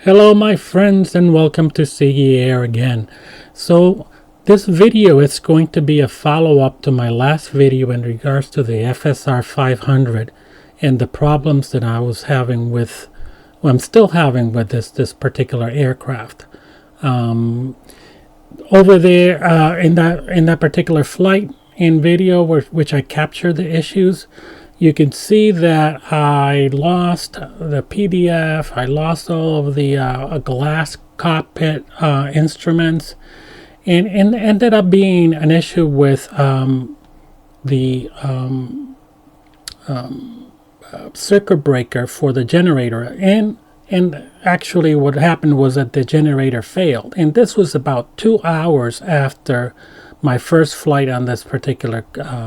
Hello my friends and welcome to CE Air again. So this video is going to be a follow-up to my last video in regards to the FSR 500 and the problems that I was having with, well, I'm still having with this particular aircraft. Over there in that particular flight and video which I captured the issues, you can see that I lost the PDF, I lost all of the glass cockpit instruments, and ended up being an issue with the circuit breaker for the generator. And actually what happened was that the generator failed. And this was about 2 hours after my first flight on this particular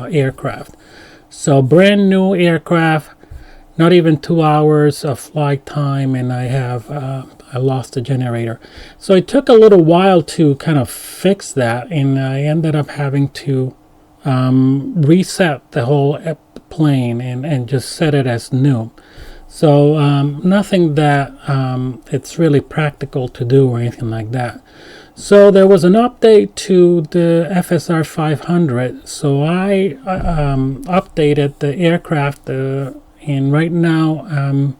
aircraft. So brand new aircraft, not even 2 hours of flight time, and I lost the generator. So it took a little while to kind of fix that, and I ended up having to reset the whole plane and just set it as new. So nothing that it's really practical to do or anything like that. So there was an update to the FSR 500, so I updated the aircraft, and right now I'm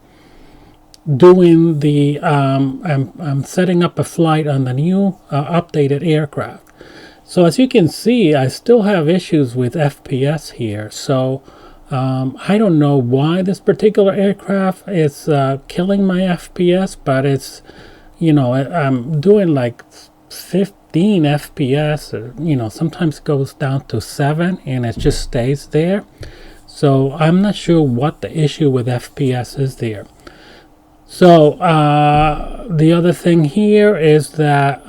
doing the I'm setting up a flight on the new updated aircraft. So as you can see, I still have issues with FPS here. So I don't know why this particular aircraft is killing my FPS, but it's, you know, I'm doing like 15 FPS, or, sometimes it goes down to 7 and it just stays there. So I'm not sure what the issue with FPS is there. So the other thing here is that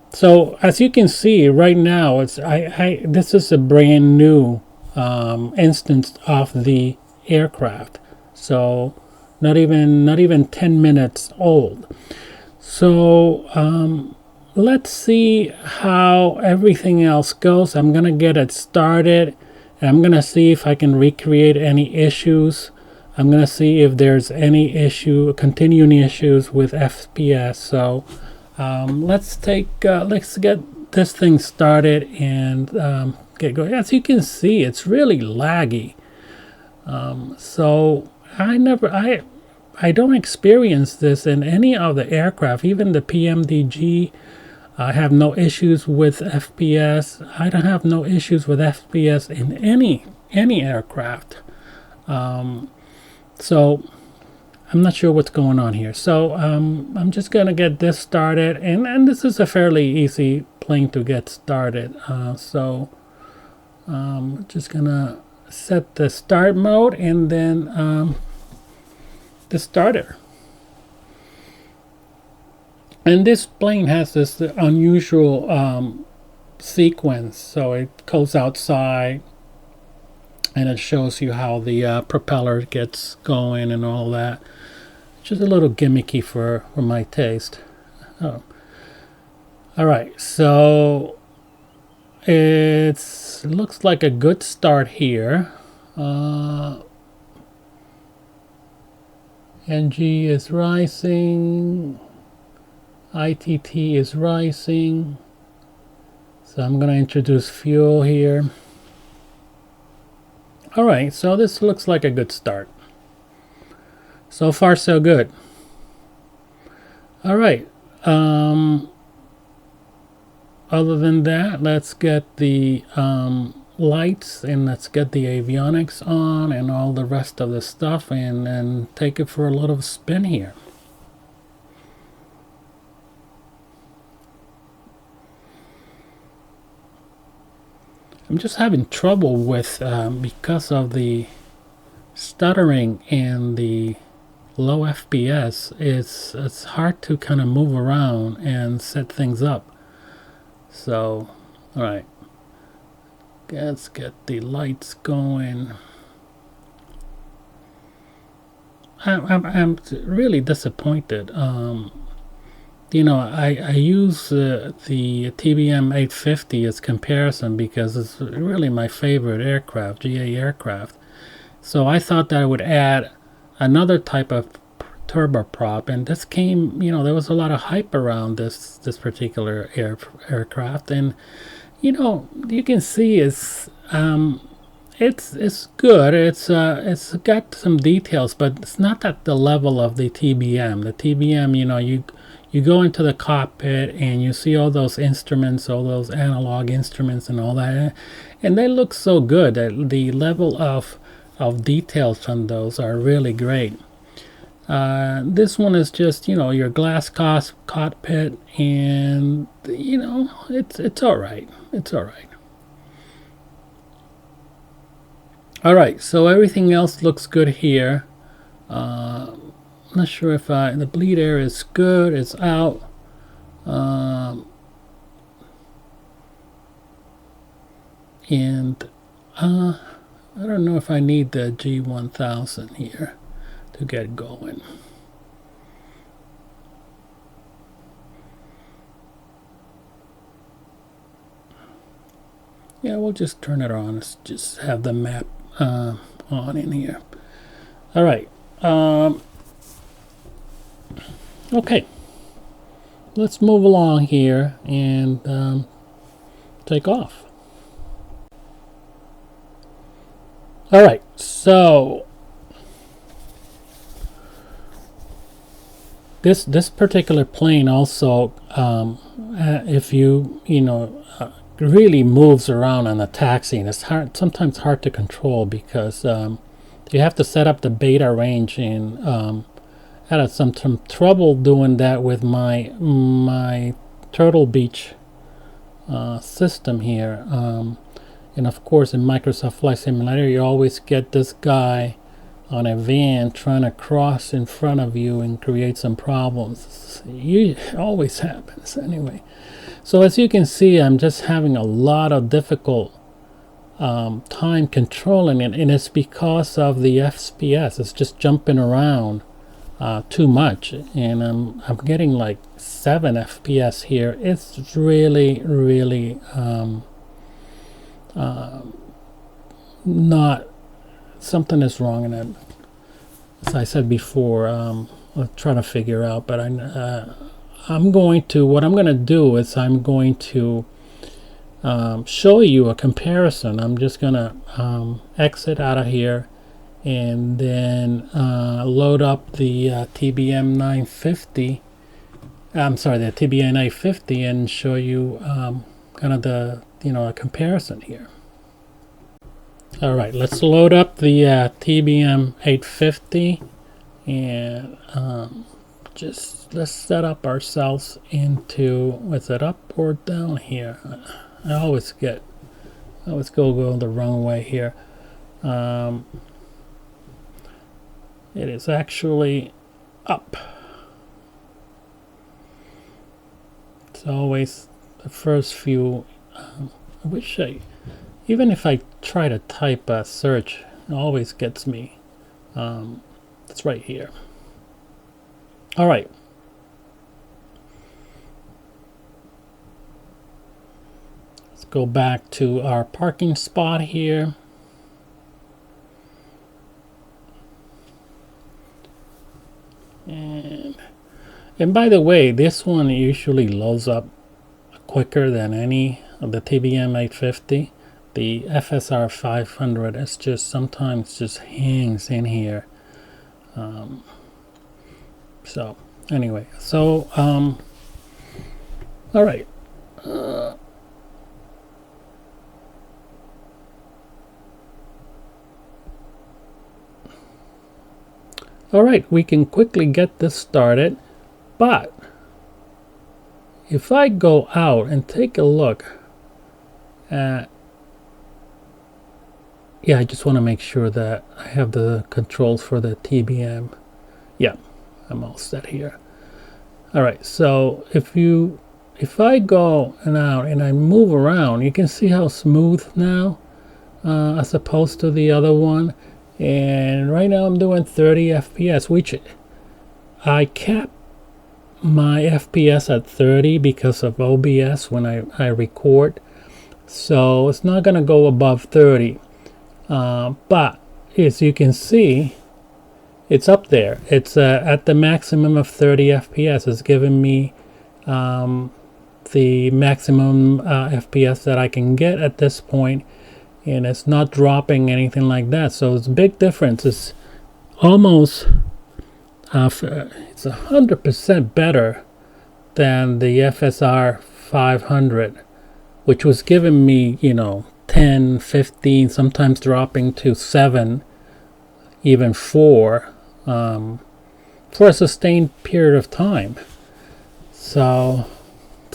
so as you can see right now, it's this is a brand new instance of the aircraft, so not even 10 minutes old. So let's see how everything else goes. I'm gonna get it started, and I'm gonna see if I can recreate any issues. I'm gonna see if there's any continuing issues with FPS. So let's get this thing started and get going. As you can see, it's really laggy. So I don't experience this in any of the aircraft, even the PMDG. I have no issues with FPS. I don't have no issues with FPS in any aircraft. So I'm not sure what's going on here. So I'm just gonna get this started, and this is a fairly easy plane to get started. Just gonna set the start mode and then the starter. And this plane has this unusual sequence. So it goes outside and it shows you how the propeller gets going and all that. Just a little gimmicky for my taste. Oh. All right, so it looks like a good start here. NG is rising, ITT is rising, so I'm going to introduce fuel here. Alright, so this looks like a good start. So far so good. Alright, other than that, let's get the lights and let's get the avionics on and all the rest of the stuff, and take it for a little spin here. I'm just having trouble with because of the stuttering and the low FPS. It's hard to kind of move around and set things up. So all right, let's get the lights going. I'm really disappointed. I use the TBM 850 as comparison because it's really my favorite aircraft, GA aircraft. So I thought that I would add another type of turboprop, and this came, you know, there was a lot of hype around this particular aircraft, and you know, you can see it's good. It's got some details, but it's not at the level of the TBM. The TBM, you know, you go into the cockpit and you see all those instruments, all those analog instruments and all that, and they look so good. The level of details on those are really great. This one is just, you know, your glass cockpit, and you know, it's all right. It's all right. All right, so everything else looks good here. I'm not sure if the bleed air is good. It's out. And I don't know if I need the G1000 here to get going. Yeah, we'll just turn it on. Let's just have the map on in here. All right. Okay. Let's move along here and take off. All right. So this particular plane also, if you know, really moves around on the taxi, and it's sometimes hard to control because you have to set up the beta range, and I had some trouble doing that with my Turtle Beach system here, and of course in Microsoft Flight Simulator you always get this guy on a van trying to cross in front of you and create some problems. It always happens anyway. So as you can see, I'm just having a lot of difficult time controlling it, and it's because of the FPS. It's just jumping around too much, and I'm getting like 7 FPS here. It's really not, something is wrong in it. As I said before, I'll try to figure out, but what I'm going to do is I'm going to show you a comparison. I'm just going to exit out of here and then load up the TBM 950. I'm sorry, the TBM 950, and show you kind of the, you know, a comparison here. All right, let's load up the TBM 850, and just let's set up ourselves into, is it up or down here? I always go the wrong way here. It is actually up. It's always the first few. I wish even if I try to type a search, it always gets me. It's right here. All right. Let's go back to our parking spot here. And by the way, this one usually loads up quicker than any of the TBM 850. The FSR 500 is just sometimes just hangs in here. So anyway, so all right. All right, we can quickly get this started, but if I go out and take a look at, yeah, I just want to make sure that I have the controls for the TBM. Yeah, I'm all set here. All right, so if I go and out and I move around, you can see how smooth now, as opposed to the other one. And right now I'm doing 30 FPS, which I cap my FPS at 30 because of OBS when I record. So it's not going to go above 30. But as you can see, it's up there. It's at the maximum of 30 FPS. It's giving me the maximum FPS that I can get at this point, and it's not dropping anything like that. So it's a big difference. It's almost it's 100% better than the FSR 500, which was giving me 10, 15, sometimes dropping to 7, even 4, for a sustained period of time. So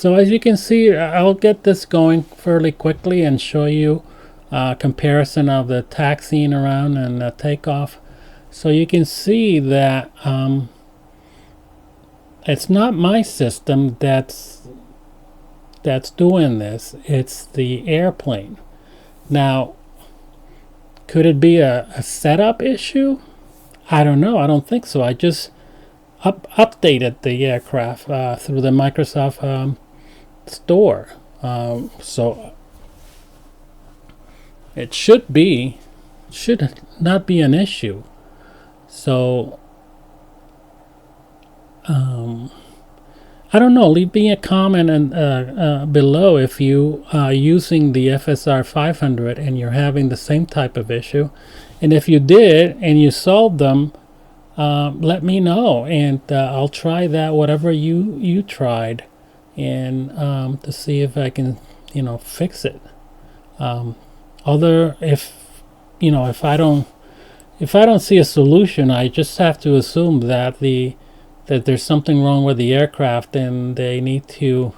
as you can see, I'll get this going fairly quickly and show you a comparison of the taxiing around and the takeoff. So you can see that it's not my system that's doing this. It's the airplane. Now, could it be a setup issue? I don't know. I don't think so. I just updated the aircraft through the Microsoft store. So it should not be an issue. So I don't know. Leave me a comment below if you are using the FSR 500 and you're having the same type of issue. And if you did and you solved them, let me know, and I'll try that, whatever you tried, and to see if I can fix it. If I don't see a solution, I just have to assume that there's something wrong with the aircraft and they need to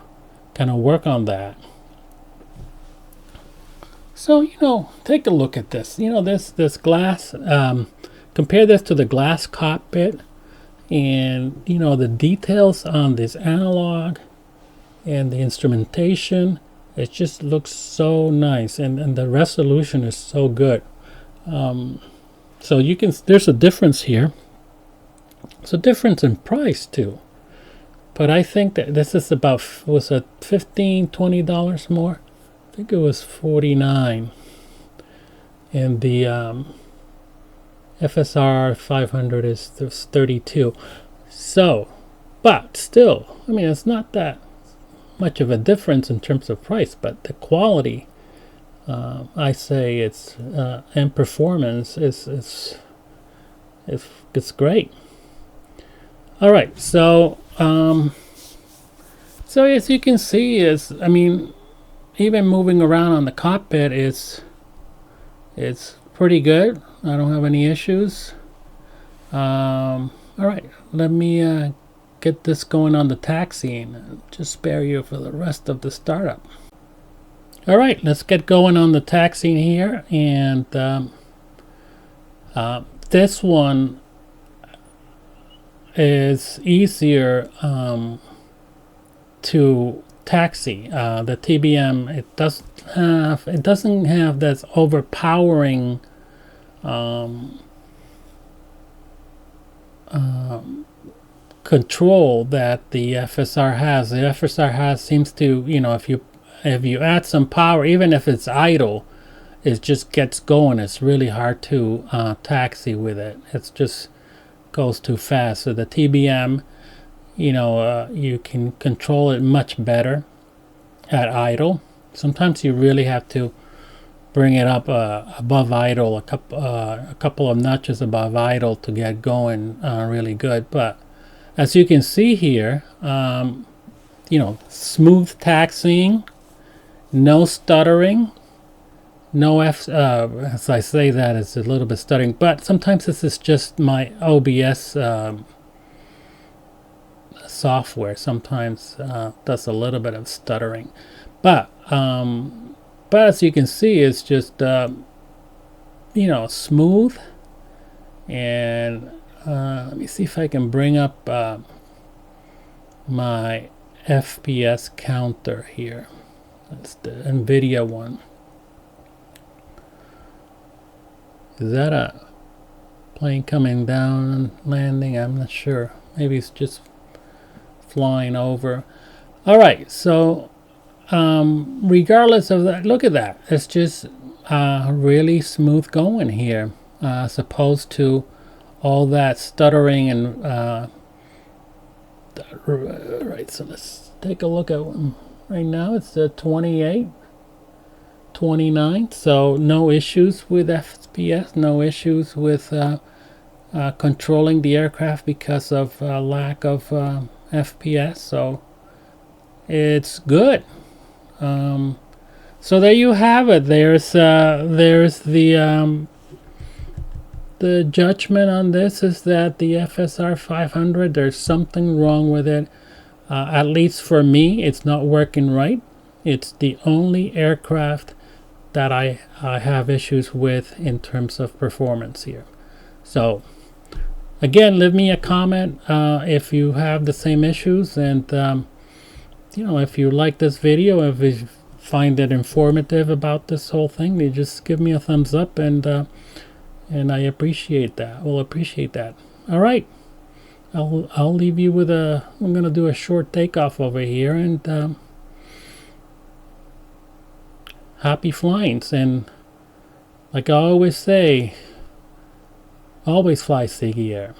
kind of work on that. So take a look at this. This glass. Compare this to the glass cockpit, and the details on this analog and the instrumentation. It just looks so nice, and the resolution is so good. So there's a difference here. It's a difference in price too, but I think that this is was it $15-20 more? I think it was $49, and the FSR 500 is $32. So, but still, I mean, it's not that much of a difference in terms of price, but the quality, I say it's and performance is great. All right, so as you can see, even moving around on the cockpit it's pretty good. I don't have any issues. All right, let me get this going on the taxiing and just spare you for the rest of the startup. All right, let's get going on the taxiing here, and this one is easier to taxi. The TBM, it doesn't have this overpowering control that the FSR has. The FSR seems to, if you add some power, even if it's idle, it just gets going. It's really hard to taxi with it. It's just goes too fast. So the TBM, you can control it much better at idle. Sometimes you really have to bring it up above idle, a couple of notches above idle to get going really good. But as you can see here, smooth taxiing, no stuttering, no as I say that, it's a little bit stuttering, but sometimes this is just my OBS software. Sometimes does a little bit of stuttering, but as you can see, it's just smooth. And let me see if I can bring up my FPS counter here. That's the NVIDIA one. Is that a plane coming down and landing? I'm not sure. Maybe it's just flying over. All right, so regardless of that, look at that. It's just really smooth going here, as opposed to all that stuttering and right. So let's take a look at right now. It's 28, 29. So no issues with FPS, no issues with controlling the aircraft because of lack of FPS. So it's good. So there you have it. There's the judgment on this is that the FSR 500, there's something wrong with it. At least for me, it's not working right. It's the only aircraft that I have issues with in terms of performance here. So again, leave me a comment if you have the same issues, and if you like this video, if you find it informative about this whole thing, you just give me a thumbs up, and I appreciate that. We'll appreciate that. All right, I'll leave you with I'm gonna do a short takeoff over here, and happy flyings. And like I always say, always fly Sigi Air.